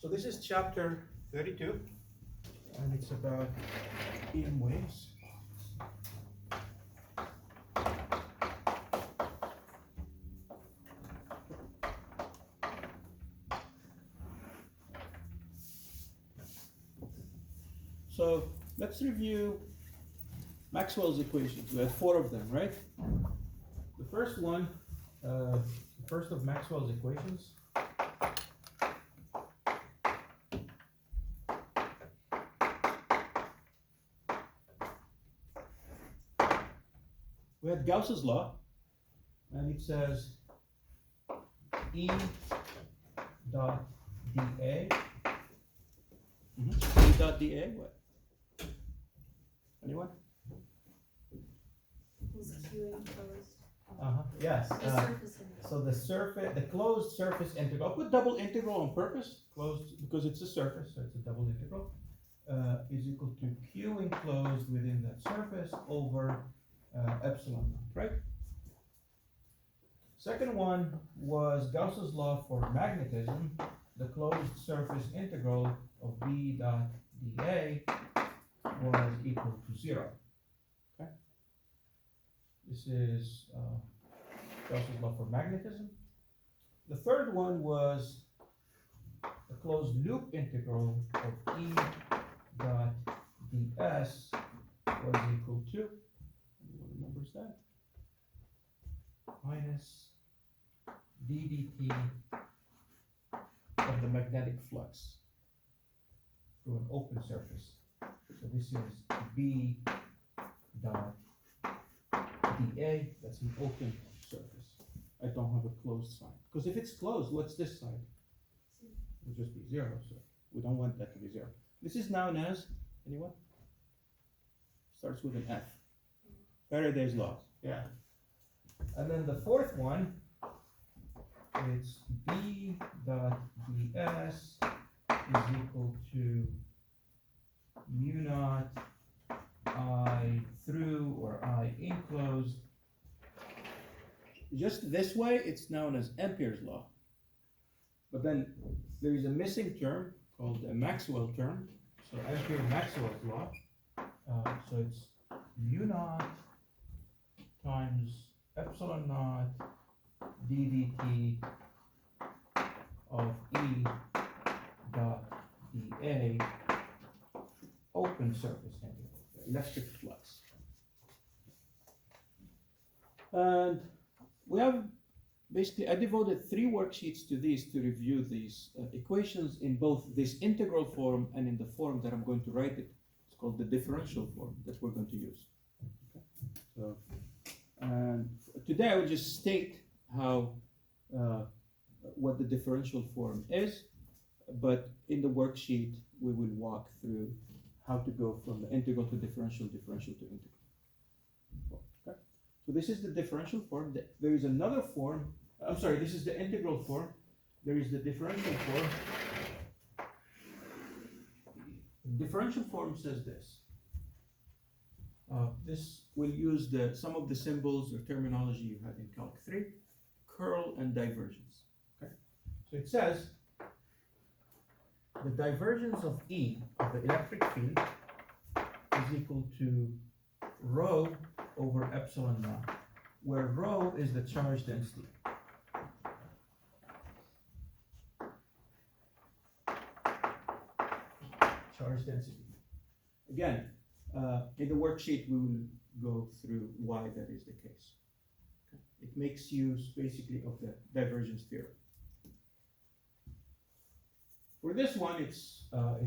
So this is chapter 32, and it's about beam waves. So let's review Maxwell's equations. We have four of them, right? The first one, the first of Maxwell's equations, we had Gauss's law, and it says E dot dA. E dot dA, what? Anyone? Was Q enclosed? Yes. The surface integral. So the surface, the closed surface integral, I put double integral on purpose, closed, because it's a surface, so it's a double integral, is equal to Q enclosed within that surface over epsilon naught, right? Second one was Gauss's law for magnetism. The closed surface integral of B dot dA was equal to 0. Okay? This is Gauss's law for magnetism. The third one was the closed loop integral of E dot ds was equal to, anyone remembers that? Minus d dt of the magnetic flux through an open surface. So this is B dot dA, that's an open surface. I don't have a closed sign. Because if it's closed, what's this side? It will just be 0, so we don't want that to be 0. This is known as, anyone? Starts with an F. Faraday's law. Yeah. And then the fourth one, it's B dot ds is equal to mu naught I through or I enclosed. Just this way, it's known as Ampere's law. But then there is a missing term called a Maxwell term. So Ampere-Maxwell's law. So it's mu naught times epsilon naught d dt of E dot dA open surface integral, the electric flux. And we have basically, I devoted 3 worksheets to these to review these equations in both this integral form and in the form that I'm going to write it. It's called the differential form that we're going to use. Okay? So, and today I will just state how what the differential form is, but in the worksheet we will walk through how to go from the integral to differential, differential to integral. Okay? So this is the differential form. There is another form. I'm sorry, this is the integral form. There is the differential form. The differential form says this. This will use some of the symbols or terminology you had in Calc 3, curl and divergence. Okay? So it says the divergence of E of the electric field is equal to rho over epsilon naught, where rho is the charge density. Charge density. Again, in the worksheet we will go through why that is the case. Okay. It makes use basically of the divergence theorem. For this one, it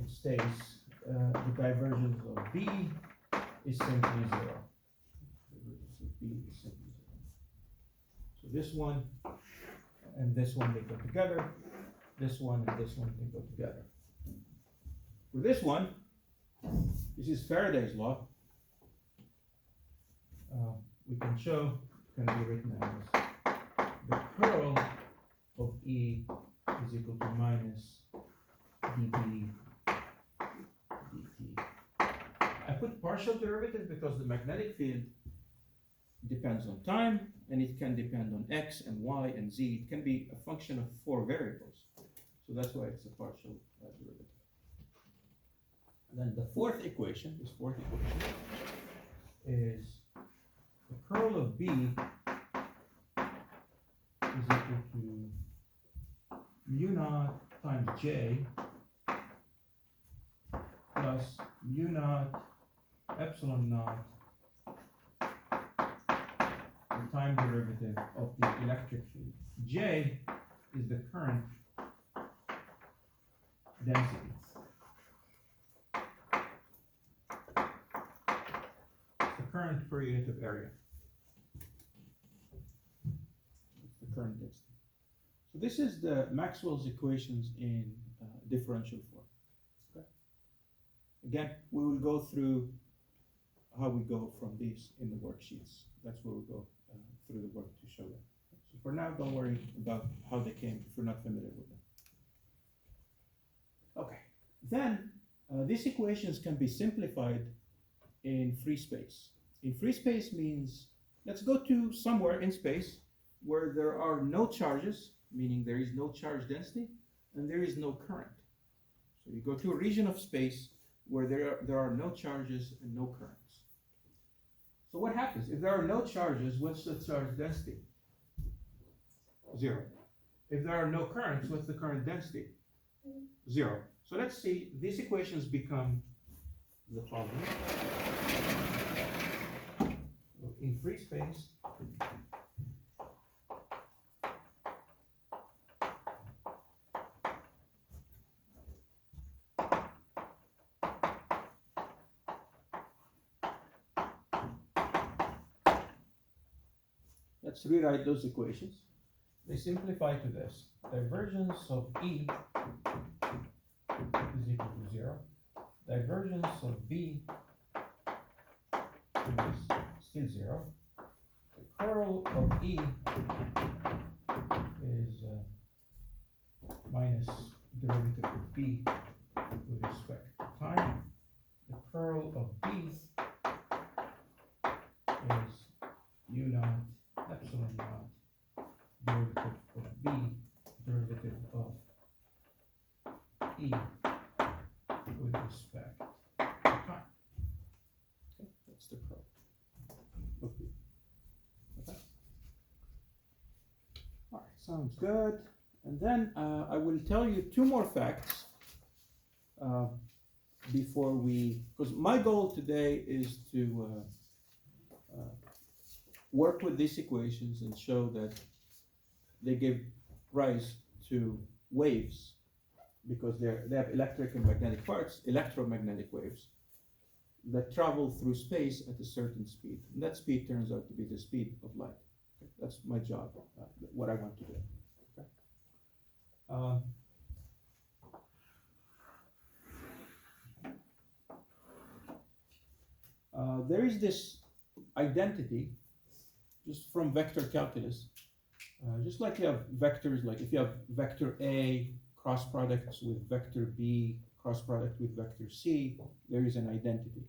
states the divergence of B is simply 0. Divergence of B is simply 0. So this one and this one, they go together. This one and this one, they go together. For this one, this is Faraday's law. We can show, can be written as the curl of E is equal to minus dB dt. I put partial derivative because the magnetic field depends on time, and it can depend on x and y and z. It can be a function of 4 variables. So So that's why it's a partial derivative. And then the fourth equation, is the curl of B is equal to mu naught times J plus mu naught epsilon naught the time derivative of the electric field. J is the current density. It's the current per unit of area. It's the current density. So this is the Maxwell's equations in differential form. Okay. Again, we will go through how we go from these in the worksheets. That's where we'll go through the work to show that. So for now, don't worry about how they came if you're not familiar with them. Okay, then these equations can be simplified in free space. In free space means, let's go to somewhere in space where there are no charges, meaning there is no charge density, and there is no current. So you go to a region of space where there are no charges and no currents. So what happens? If there are no charges, what's the charge density? 0. If there are no currents, what's the current density? 0. So let's see, these equations become the following. In free space, let's rewrite those equations. They simplify to this. Divergence of E is equal to 0. Divergence of B is still 0. The curl of E is minus derivative of B with respect to time. The curl of B is mu naught epsilon naught derivative of B derivative of E with respect to time. Okay, that's the curl of B. Okay. All right, sounds good. And then I will tell you two more facts before because my goal today is to work with these equations and show that they give rise to waves because they have electric and magnetic parts, electromagnetic waves that travel through space at a certain speed. And that speed turns out to be the speed of light. Okay? That's my job, what I want to do. Okay? There is this identity just from vector calculus. Just like you have vectors, like if you have vector A cross products with vector B cross product with vector C, there is an identity.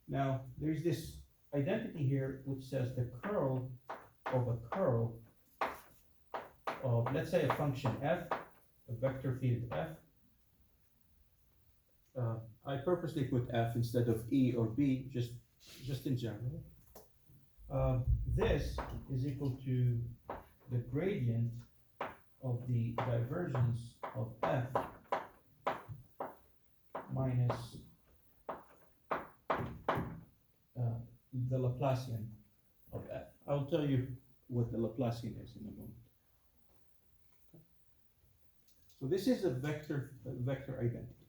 Now, there's this identity here which says the curl of a curl of, let's say, a function f, a vector field f. I purposely put f instead of E or B, just in general. This is equal to the gradient of the divergence of f minus the Laplacian of f. I'll tell you what the Laplacian is in a moment. Okay. So this is a vector identity.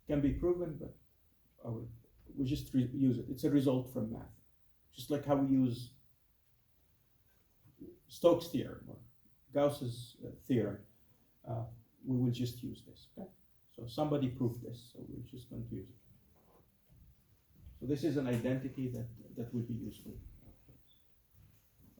Can be proven, but we just use it. It's a result from math. Just like how we use Stokes' theorem or Gauss's theorem, we will just use this. Okay? So somebody proved this, so we're just going to use it. So this is an identity that will be useful.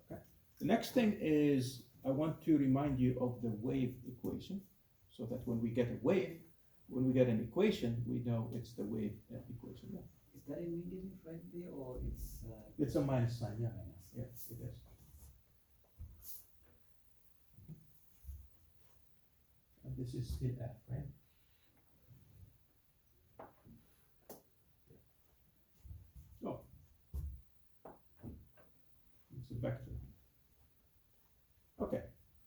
Okay. The next thing is I want to remind you of the wave equation, so that when we get a wave, when we get an equation, we know it's the wave equation. Yeah. Is that immediately right there, or it's? It's a minus sign. Yeah. Minus. Yes, it is. this is still f, right? Oh, it's a vector. Okay,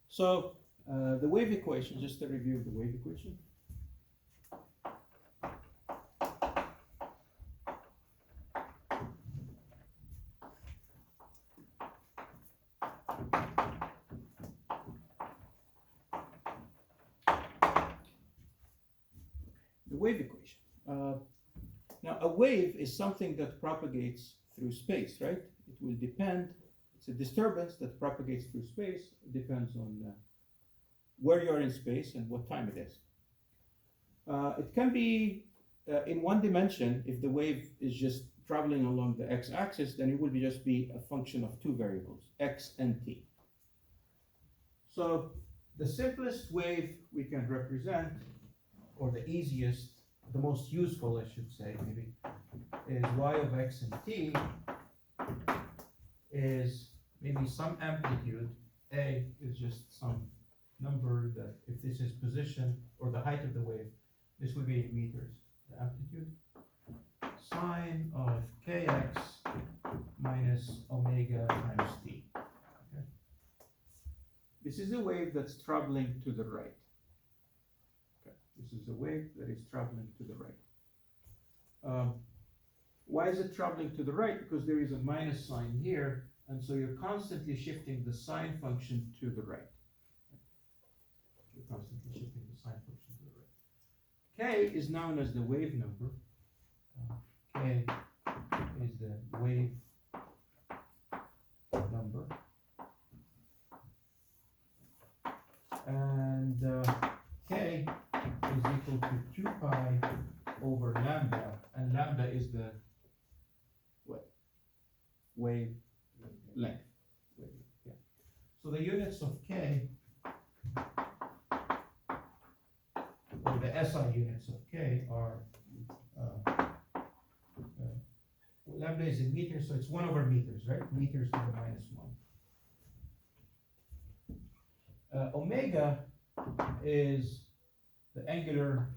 so the wave equation, just a review of the wave equation. The wave equation. Now, a wave is something that propagates through space, right? It will depend, it's a disturbance that propagates through space. It depends on where you are in space and what time it is. It can be in one dimension. If the wave is just traveling along the x-axis, then it will just be a function of two variables, x and t. So the simplest wave we can represent, or the easiest, the most useful, I should say, maybe, is y of x and t is maybe some amplitude. A is just some number that, if this is position or the height of the wave, this would be in meters, the amplitude. Sine of kx minus omega times t. Okay. This is a wave that's traveling to the right. This is a wave that is traveling to the right. Why is it traveling to the right? Because there is a minus sign here, and so you're constantly shifting the sine function to the right. You're constantly shifting the sine function to the right. K is known as the wave number. K is the wave number. And K is equal to 2 pi over lambda, and lambda is the what? Wave length. Yeah. So the units of K, or the SI units of K, are lambda is in meters, so it's 1 over meters, right? Meters to the minus 1. Omega is the angular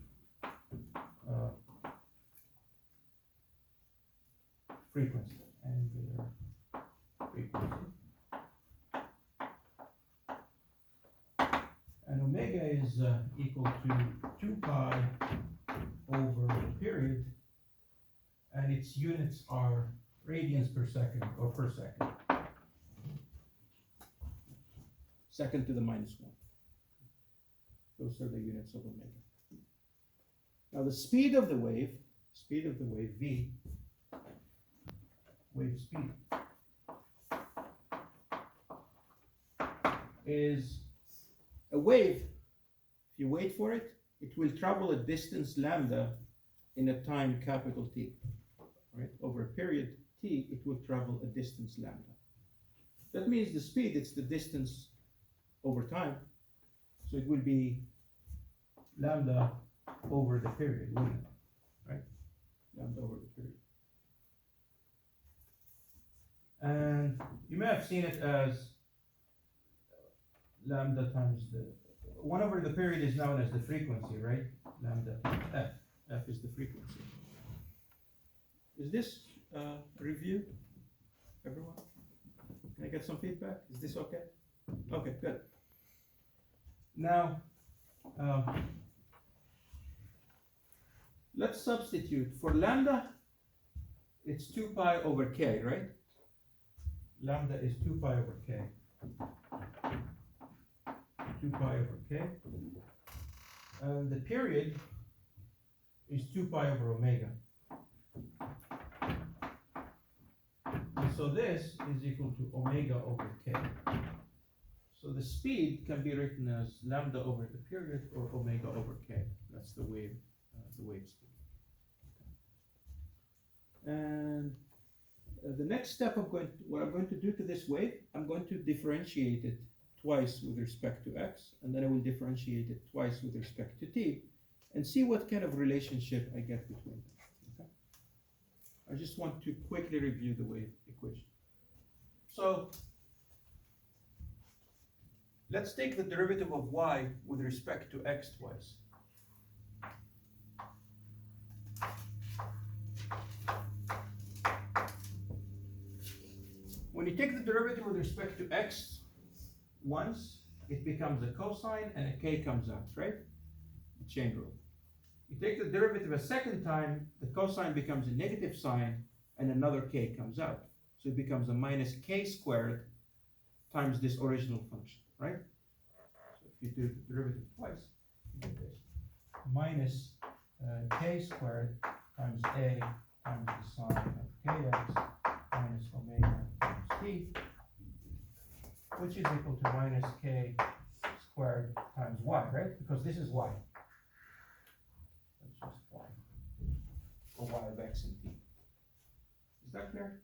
frequency. And omega is equal to 2 pi over the period, and its units are radians per second, or per second. Second to the minus 1. Those are the units of omega. Now the speed of the wave v, wave speed, is a wave. If you wait for it, it will travel a distance lambda in a time capital T. Right? Over a period t, it will travel a distance lambda. That means the speed, it's the distance over time. So it will be lambda over the period, wouldn't it? Right? Lambda over the period. And you may have seen it as lambda times the 1 over the period is known as the frequency, right? Lambda times f. F is the frequency. Is this a review, everyone? Can I get some feedback? Is this okay? Okay, good. Now, let's substitute for lambda. It's 2 pi over k, right? Lambda is 2 pi over k. 2 pi over k. And the period is 2 pi over omega. And so this is equal to omega over k. So the speed can be written as lambda over the period or omega over k. That's the wave speed. And the next step, what I'm going to do to this wave, I'm going to differentiate it twice with respect to x, and then I will differentiate it twice with respect to t, and see what kind of relationship I get between them. Okay? I just want to quickly review the wave equation. So Let's take the derivative of y with respect to x twice. When you take the derivative with respect to x once, it becomes a cosine and a k comes out, right? The chain rule. You take the derivative a second time, the cosine becomes a negative sign and another k comes out. So it becomes a minus k squared times this original function, right? So if you do the derivative twice, you get this. Minus k squared times a times the sine of kx minus omega times t, which is equal to minus k squared times y, right? Because this is y. That's just y. Or y of x and t. Is that clear?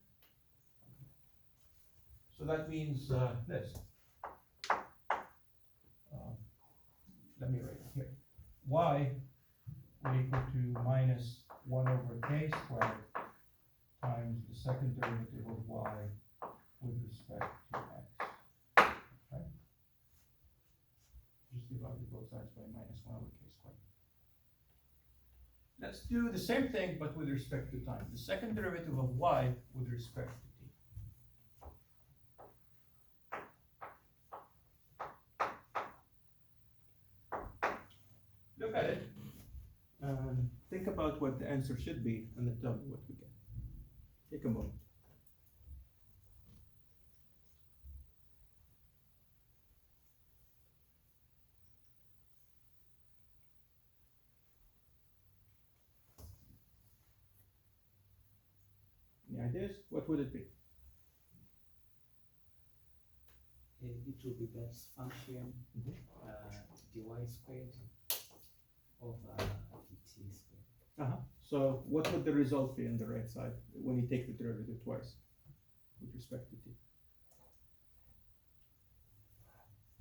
So that means this. Let me write it here. Y will equal to minus 1 over k squared times the second derivative of y with respect to x. Right? Just divide both sides by minus 1 over k squared. Let's do the same thing but with respect to time. The second derivative of y with respect to t. Look at it and think about what the answer should be and then tell me what we get. Take a moment. Any ideas? What would it be? It will be that function Mhm. dy squared over dt squared. So what would the result be on the right side when you take the derivative twice with respect to t?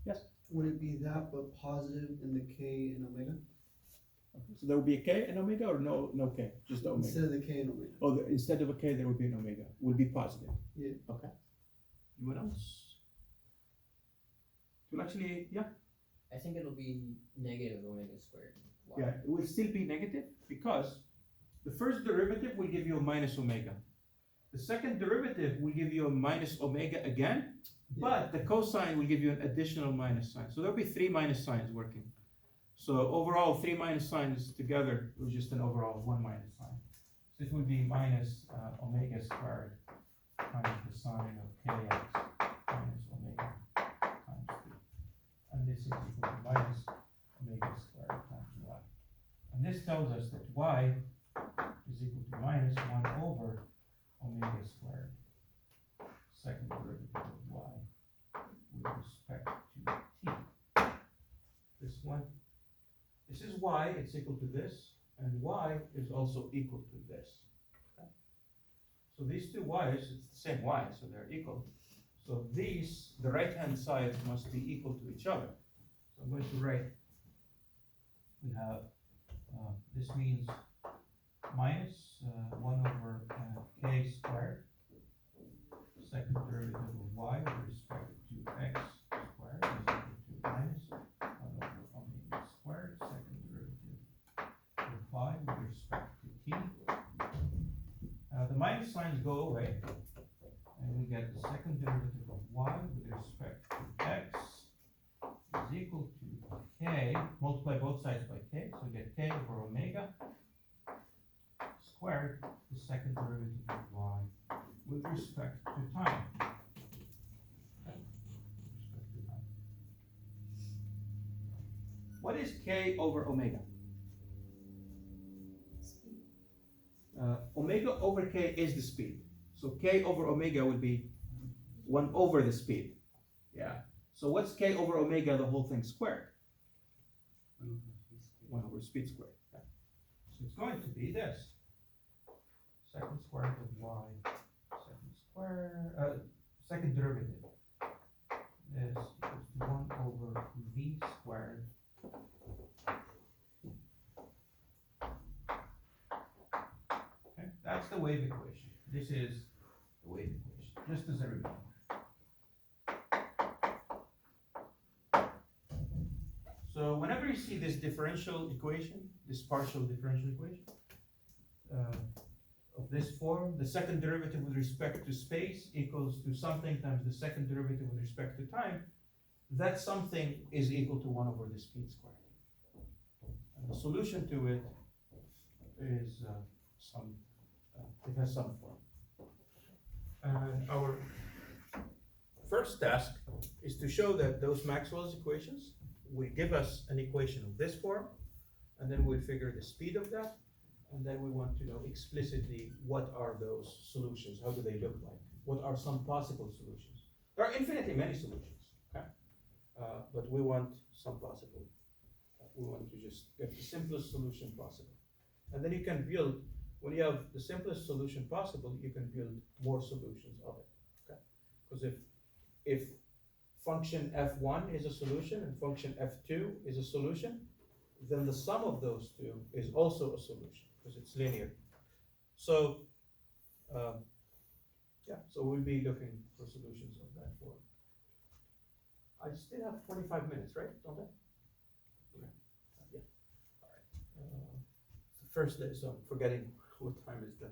Yes? Would it be that but positive in the k and omega? Okay. So there would be a k and omega or no k? Just the omega? Instead of the k and omega. Oh, instead of a k there would be an omega. Would be positive. Yeah. Okay. Anyone else? Well, actually, yeah. I think it'll be negative omega squared. Y. Yeah, it will still be negative because the first derivative will give you a minus omega. The second derivative will give you a minus omega again, but the cosine will give you an additional minus sign. So there'll be 3 minus signs working. So overall, 3 minus signs together was just an overall 1 minus sign. So it will be minus omega squared times the sine of kx minus omega times 3. And this is equal to minus omega squared times y. And this tells us that y is equal to minus 1 over omega squared, second derivative of y with respect to t. This one, this is y, it's equal to this, and y is also equal to this. Okay? So these two y's, it's the same y, so they're equal. So these, the right-hand sides must be equal to each other. So I'm going to write, we have, this means minus 1 over k squared, second derivative of y with respect to x squared is equal to minus 1 over omega squared, second derivative of y with respect to t. The minus signs go away, and we get the second derivative of y with respect to x is equal to k, multiply both sides by k, so we get k over omega squared, the second derivative of y with respect to time. Okay. With respect to time. What is k over omega? Omega over k is the speed. So k over omega would be 1 over the speed. Yeah. So what's k over omega, the whole thing squared? 1 over speed squared. Yeah. So it's going to be this. Second squared of y, second derivative. This equals to 1 over v squared. Okay, that's the wave equation. This is the wave equation, just as a reminder. So whenever you see this differential equation, this partial differential equation, of this form, the second derivative with respect to space equals to something times the second derivative with respect to time, that something is equal to 1 over the speed squared. And the solution to it is it has some form. And our first task is to show that those Maxwell's equations will give us an equation of this form, and then we'll figure the speed of that, and then we want to know explicitly what are those solutions, how do they look like, what are some possible solutions. There are infinitely many solutions, okay? But we want some possible. We want to just get the simplest solution possible. And then you can build, when you have the simplest solution possible, you can build more solutions of it, okay? Because if function f1 is a solution and function f2 is a solution, then the sum of those two is also a solution because it's linear. So, so we'll be looking for solutions of that form. I still have 25 minutes, right? Don't I? Okay. Yeah. All right. First day, so I'm forgetting what time is the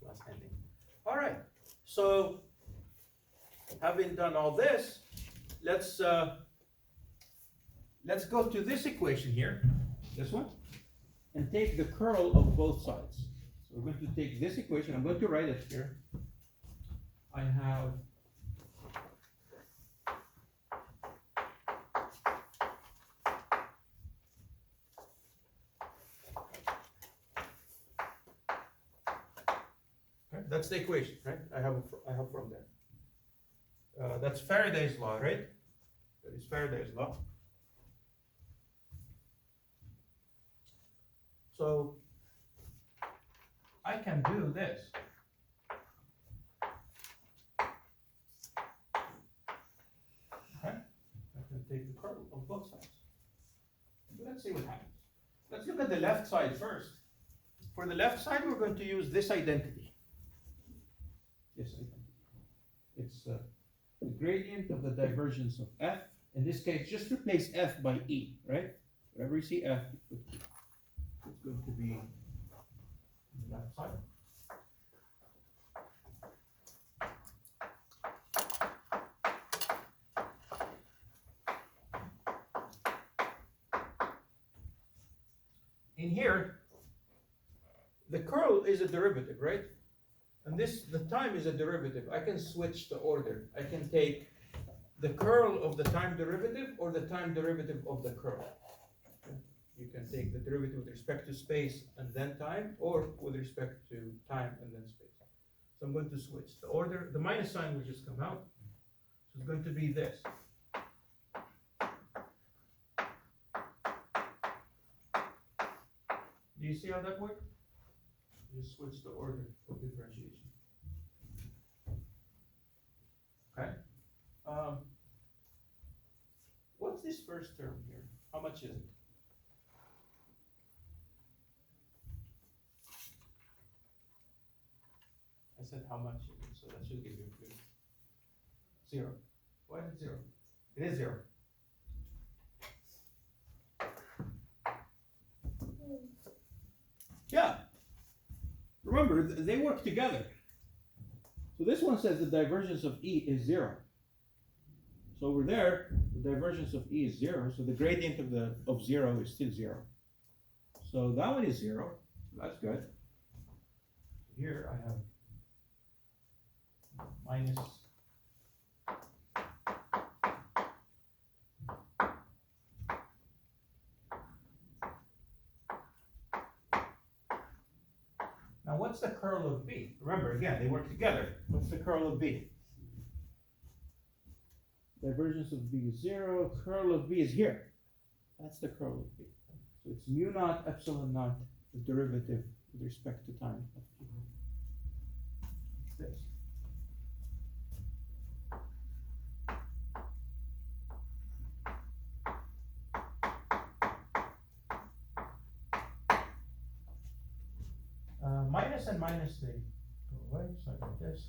class ending. All right. So, having done all this, let's go to this equation here, this one, and take the curl of both sides. So we're going to take this equation. I'm going to write it here. I have okay, that's the equation, right? I have from there. That's Faraday's law, right? That is Faraday's law. So I can do this. Okay? I can take the curl of both sides. Let's see what happens. Let's look at the left side first. For the left side, we're going to use this identity. This identity. It's the gradient of the divergence of f. In this case, just replace f by e, right? Wherever you see f, it's going to be on the left side. In here, the curl is a derivative, right? And the time is a derivative. I can switch the order. I can take the curl of the time derivative or the time derivative of the curl. You can take the derivative with respect to space and then time, or with respect to time and then space. So I'm going to switch the order. The minus sign will just come out. So it's going to be this. Do you see how that works? You just switch the order of differentiation. Okay. What's this first term here? How much is it? I said how much is it, so that should give you a clue. 0. Why is it 0? It is 0. Yeah. Remember, they work together. So this one says the divergence of E is 0. So over there, the divergence of E is 0, so the gradient of 0 is still 0. So that one is 0. That's good. Here I have minus now what's the curl of B? Remember, again, they work together. What's the curl of B? Divergence of B is 0, curl of B is here. That's the curl of B. So it's mu naught epsilon naught, the derivative with respect to time of B. It's this. Minus and minus, they go away, so I got this.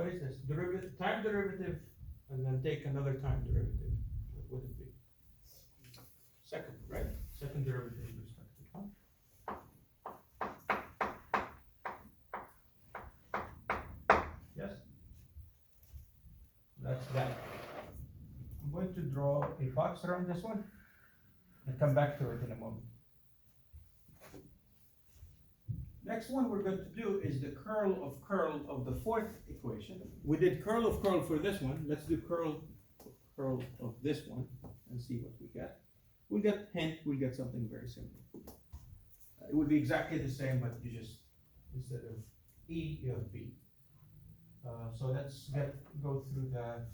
what is this? Derivative, time derivative, and then take another time derivative. What would it be? Second, right? Second derivative with respect to time. Yes? That's that. I'm going to draw a box around this one and come back to it in a moment. Next one we're going to do is the curl of the fourth equation. We did curl of curl for this one. Let's do curl of this one and see what we get. We'll get something very simple. It would be exactly the same, but you just, instead of E, you have B. So let's go through that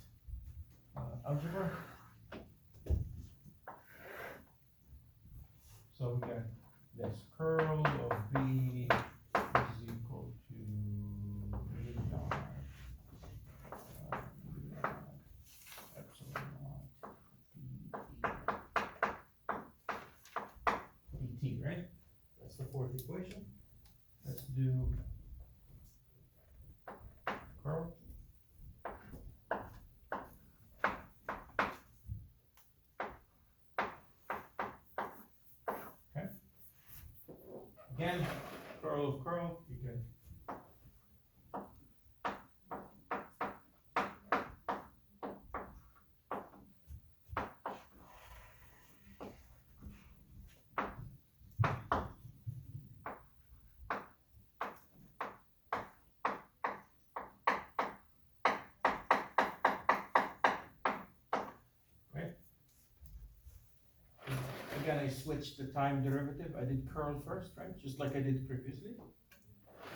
algebra. So we got this curl of B is equal to mu naught epsilon naught dt, right? That's the fourth equation. Let's do curl. Again, curl of curl, you can. Right? Again, I switched the time derivative. I did curl first, right? Just like I did previously.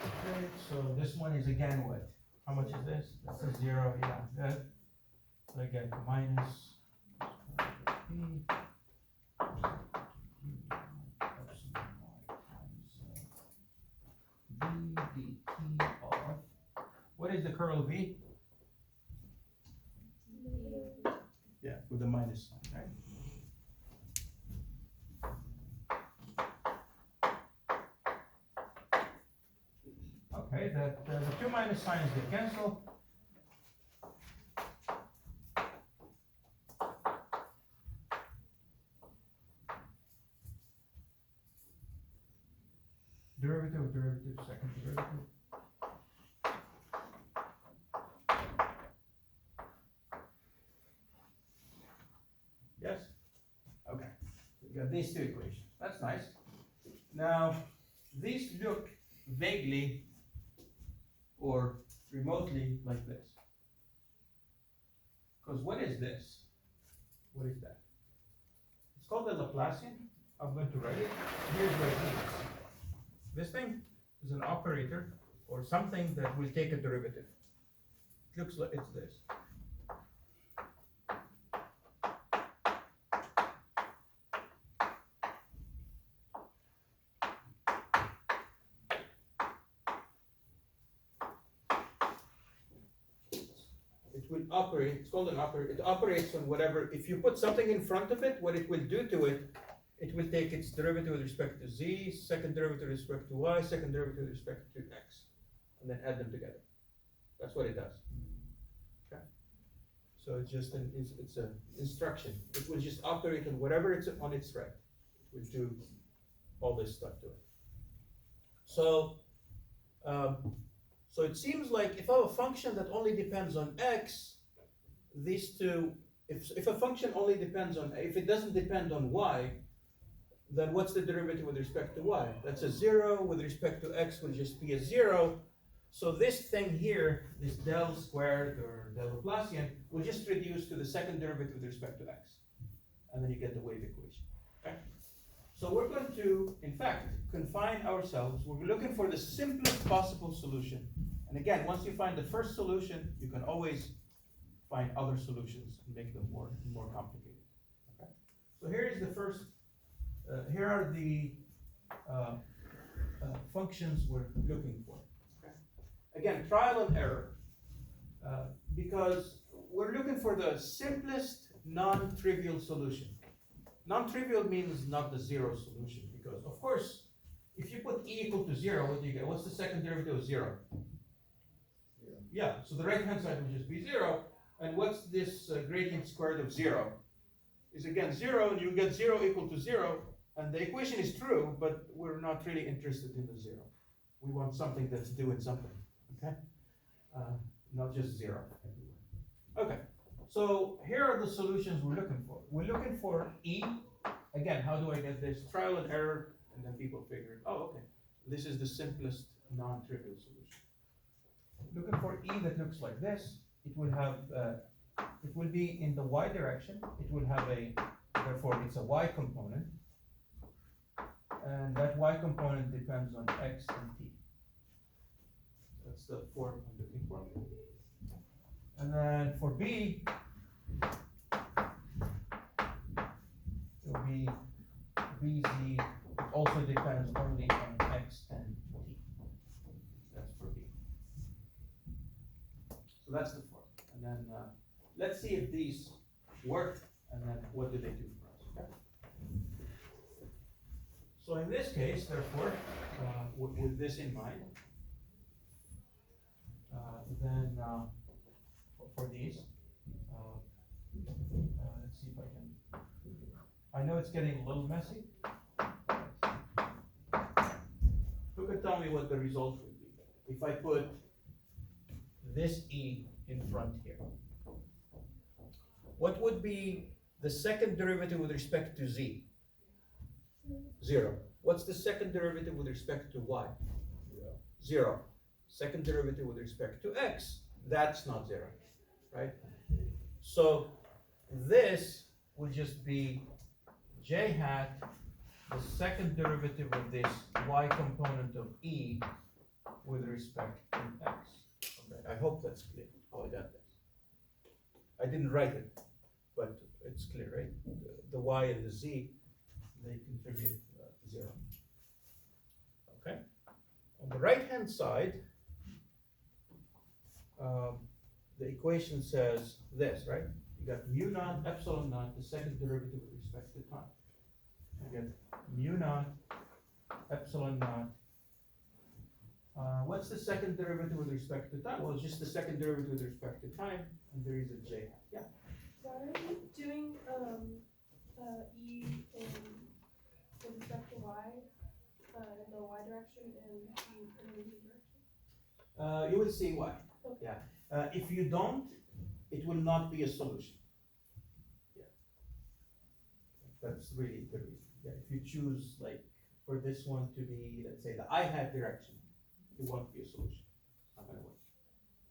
Okay, so this one is again what? How much is this? That's a 0, yeah, good. So I get minus P B dt of, what is the curl of V? Yeah, with the minus sign, right? Okay, the two minus signs they cancel. Derivative, second derivative. Yes? Okay, so we got these two equations. That's nice. Now, these look vaguely or remotely like this. Because what is this? What is that? It's called the Laplacian. I'm going to write it. Here's what it means. This thing is an operator or something that will take a derivative. It looks like it's this. It will operate, it's called an operator. It operates on whatever, if you put something in front of it, what it will do to it, it will take its derivative with respect to z, second derivative with respect to y, second derivative with respect to x, and then add them together. That's what it does. Okay. So it's just an instruction. It will just operate on whatever it's on its right. It will do all this stuff to it. So, so it seems like if I have a function that only depends on x, these two, if a function only depends on, if it doesn't depend on y, then what's the derivative with respect to y? That's a 0. With respect to x will just be a 0. So this thing here, this del squared or del Laplacian, will just reduce to the second derivative with respect to x. And then you get the wave equation. Okay? So we're going to, in fact, confine ourselves. We're looking for the simplest possible solution. And again, once you find the first solution, you can always find other solutions and make them more complicated. Okay? So here is the first. Here are the functions we're looking for. Okay? Again, trial and error, because we're looking for the simplest non-trivial solution. Non-trivial means not the 0 solution, because of course, if you put e equal to 0, what do you get? What's the second derivative of 0? yeah, so the right hand side will just be 0. And what's this gradient squared of 0? Is again 0, and you get 0 equal to 0, and the equation is true, but we're not really interested in the 0. We want something that's doing something, okay? Not just 0 everywhere. Okay, so here are the solutions we're looking for. We're looking for E. Again, how do I get this? Trial and error, and then people figure, oh, okay, this is the simplest non-trivial solution. Looking for E that looks like this. It will have, it will be in the y direction. It will have therefore it's a y component. And that y component depends on x and t. That's the form I'm looking for. And then for B, it will be BZ, it also depends only on x and t. That's for B. So that's the form. And then let's see if these work, and then what do they do for us, okay? So in this case, therefore, with this in mind, then for these, let's see if I can, I know it's getting a little messy. Who could tell me what the result would be if I put this E in front here? What would be the second derivative with respect to Z? 0. What's the second derivative with respect to Y? 0. Second derivative with respect to X? That's not 0, right? So this will just be J hat, the second derivative of this Y component of E with respect to X. Okay, I hope that's clear how I got this. I didn't write it, but it's clear, right? The Y and the Z, they contribute 0. Okay? On the right-hand side, the equation says this, right? You got mu naught epsilon naught, the second derivative with respect to time. You get mu naught epsilon naught. What's the second derivative with respect to time? Well, it's just the second derivative with respect to time, and there is a j hat. Yeah. Why are you doing E with respect to Y in the Y direction and E in the Z direction? You will see why. Okay. Yeah. If you don't, it will not be a solution. Yeah. That's really the reason. Yeah. If you choose, like, for this one to be, let's say, the I hat direction, it won't be a solution. It's not going to work.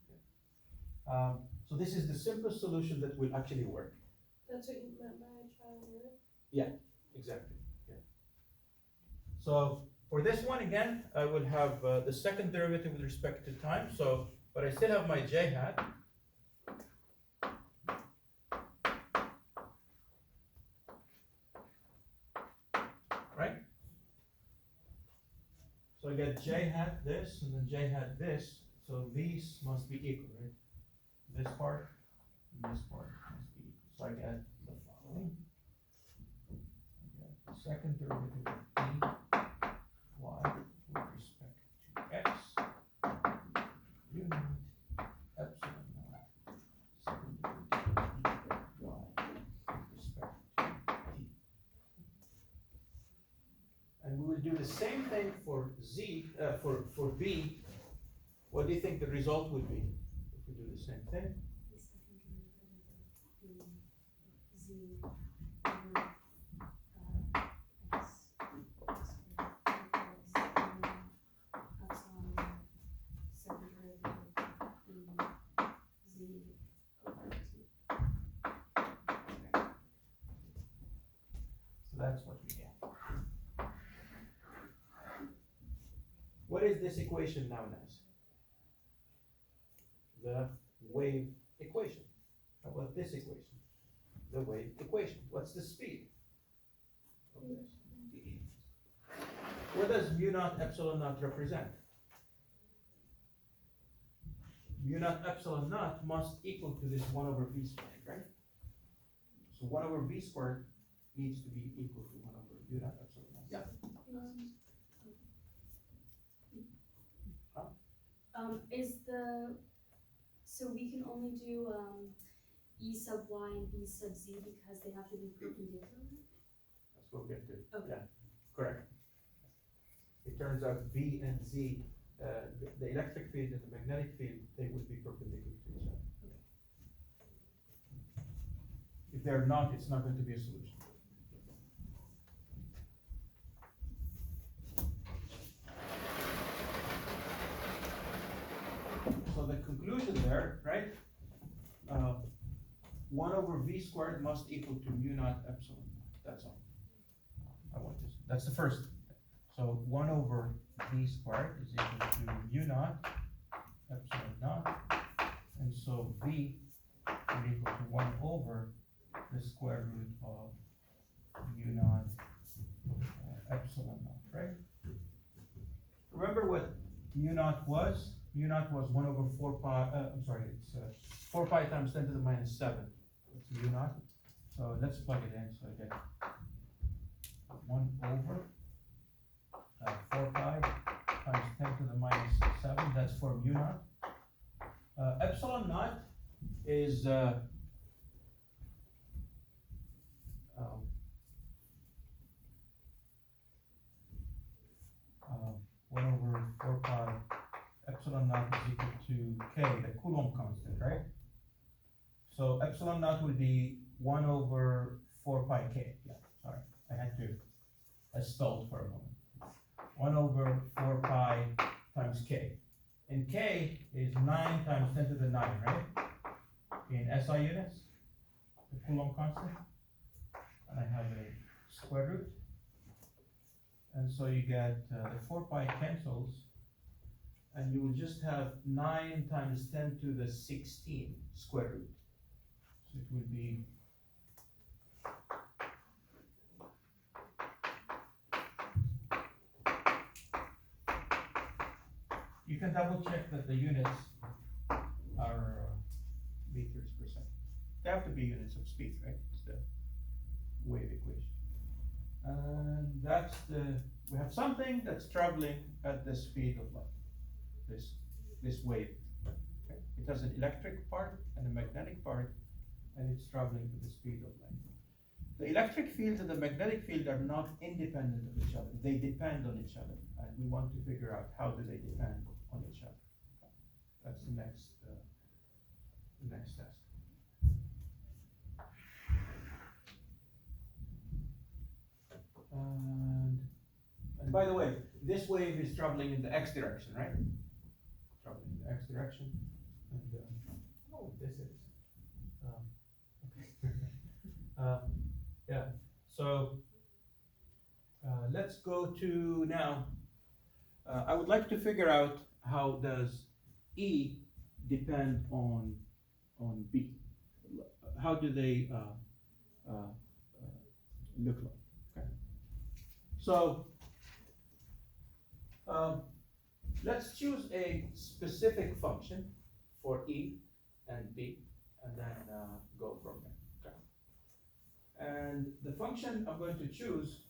Okay. So this is the simplest solution that will actually work. That's what you meant by trial and error? Exactly. Yeah. So for this one, again, I would have the second derivative with respect to time. So, but I still have my j hat. Right? So I get j hat this, and then j hat this. So these must be equal, right? This part and this part must be equal. So I get the following. I get the second derivative of e y with respect to x unit epsilon naught second derivative of e y with respect to t. And we will do the same thing for z, for b. What do you think the result would be if we do the same thing? The second derivative of Z over X squared equals epsilon second derivative of E Z over T. So that's what we get. What is this equation known as? The wave equation. How about this equation? The wave equation. What's the speed of this? dE. What does mu naught epsilon naught represent? Mu naught epsilon naught must equal to this 1 over v squared, right? So 1 over v squared needs to be equal to 1 over mu naught epsilon naught. Yeah. Is the So we can only do, E sub y and B sub z because they have to be perpendicular? That's what we have to, Okay. yeah, correct. It turns out V and Z, the electric field and the magnetic field, they will be perpendicular to each other. If they're not, it's not going to be a solution. So the conclusion there, right? 1 over V squared must equal to mu naught epsilon. That's all. I want this. That's the first. So 1 over V squared is equal to mu naught epsilon naught. And so V is equal to 1 over the square root of mu naught epsilon naught, right? Remember what mu naught was? Mu naught was 1 over 4 pi, I'm sorry, it's 4 pi times 10 to the minus 7. That's mu naught. So let's plug it in, so I get 1 over 4 pi times 10 to the minus 7, that's for mu naught. Epsilon naught is 1 over 4 pi epsilon naught is equal to K, the Coulomb constant, right? So epsilon naught will be 1 over 4 pi K. Yeah, sorry, I stalled for a moment. 1 over 4 pi times K. And K is 9 times 10 to the 9, right? In SI units, the Coulomb constant. And I have a square root. And so you get the 4 pi cancels, and you will just have 9 times 10 to the 16 square root. So it will be you can double check that the units are meters per second. They have to be units of speed, right? It's the wave equation. And that's we have something that's traveling at the speed of light, this wave. Okay? It has an electric part and a magnetic part, and it's traveling at the speed of light. The electric field and the magnetic field are not independent of each other. They depend on each other, and we want to figure out how do they depend on each other. Okay? That's the next task. And by the way, this wave is traveling in the x direction, right? Traveling in the x direction. And this is. Okay. Yeah. So let's go to now. I would like to figure out how does E depend on B. How do they look like? Okay. So let's choose a specific function for E and B, and then go from there. Okay. And the function I'm going to choose